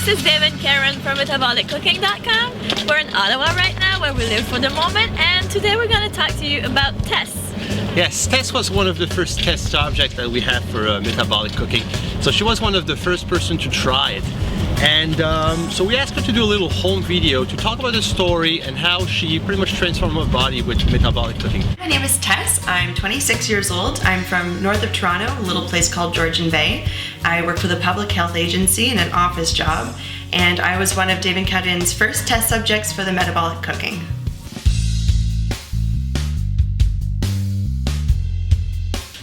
this is Dave and Karen from metaboliccooking.com. We're in Ottawa right now, where we live for the moment, and today we're going to talk to you about Tess. Yes, Tess was one of the first test subjects that we had for metabolic cooking. So she was one of the first person to try it. And so we asked her to do a little home video to talk about the story and how she pretty much transformed her body with metabolic cooking. My name is Tess. I'm 26 years old. I'm from north of Toronto, a little place called Georgian Bay. I work for the public health agency in an office job, and I was one of Dave and Karin's first test subjects for the metabolic cooking.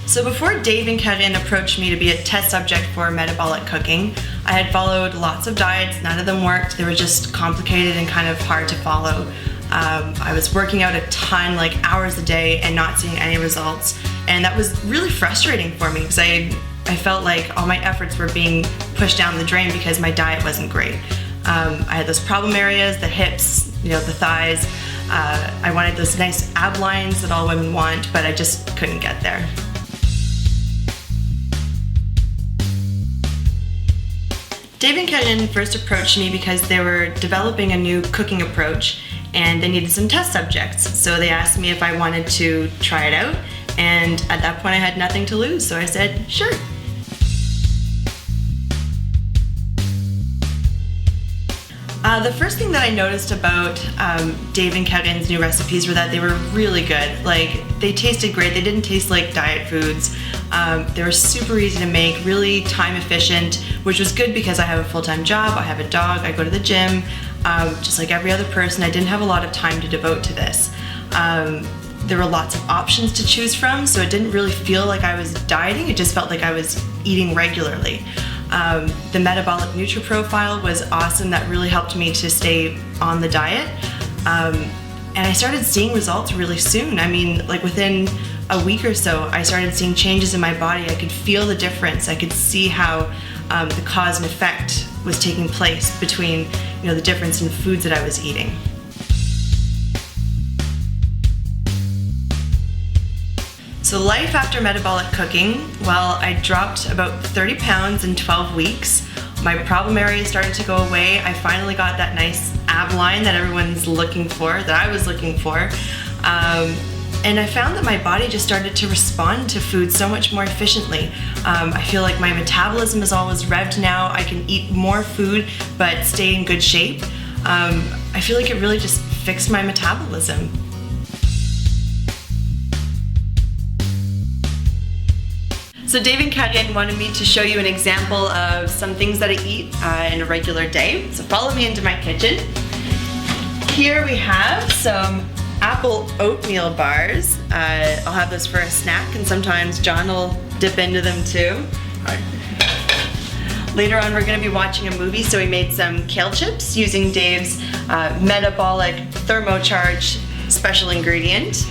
So before Dave and Karin approached me to be a test subject for metabolic cooking, I had followed lots of diets. None of them worked. They were just complicated and kind of hard to follow. I was working out a ton, like hours a day, and not seeing any results. And that was really frustrating for me because I felt like all my efforts were being pushed down the drain because my diet wasn't great. I had those problem areas, the hips, the thighs. I wanted those nice ab lines that all women want, but I just couldn't get there. Dave and Karin first approached me because they were developing a new cooking approach and they needed some test subjects. So they asked me if I wanted to try it out, and at that point I had nothing to lose, so I said, sure. The first thing that I noticed about Dave and Karin's new recipes were that they were really good. Like, they tasted great. They didn't taste like diet foods. They were super easy to make, really time efficient, which was good because I have a full-time job, I have a dog, I go to the gym. Just like every other person, I didn't have a lot of time to devote to this. There were lots of options to choose from, so it didn't really feel like I was dieting, it just felt like I was eating regularly. The metabolic profile was awesome. That really helped me to stay on the diet. And I started seeing results really soon. I mean, like within a week or so, I started seeing changes in my body. I could feel the difference. I could see how the cause and effect was taking place between, the difference in foods that I was eating. So life after metabolic cooking, well, I dropped about 30 pounds in 12 weeks. My problem areas started to go away. I finally got that nice ab line that everyone's looking for, that I was looking for. And I found that my body just started to respond to food so much more efficiently. I feel like my metabolism is always revved now. I can eat more food but stay in good shape. I feel like it really just fixed my metabolism. So Dave and Karin wanted me to show you an example of some things that I eat in a regular day. So follow me into my kitchen. Here we have some apple oatmeal bars. I'll have those for a snack, and sometimes John will dip into them too. Hi. Later on we're going to be watching a movie, so we made some kale chips using Dave's metabolic thermocharge special ingredient.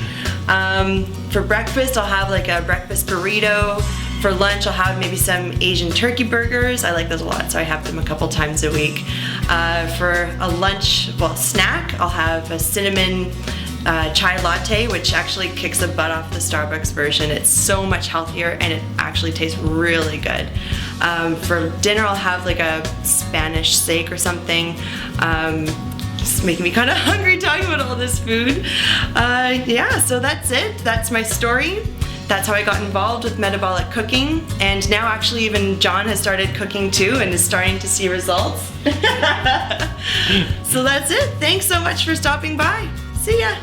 For breakfast I'll have like a breakfast burrito. For lunch, I'll have maybe some Asian turkey burgers. I like those a lot, so I have them a couple times a week. For a snack, I'll have a cinnamon chai latte, which actually kicks the butt off the Starbucks version. It's so much healthier and it actually tastes really good. For dinner, I'll have like a Spanish steak or something. It's making me kind of hungry talking about all this food. Yeah, so that's it. That's my story. That's how I got involved with metabolic cooking, and now actually even John has started cooking too and is starting to see results. So that's it. Thanks so much for stopping by. See ya.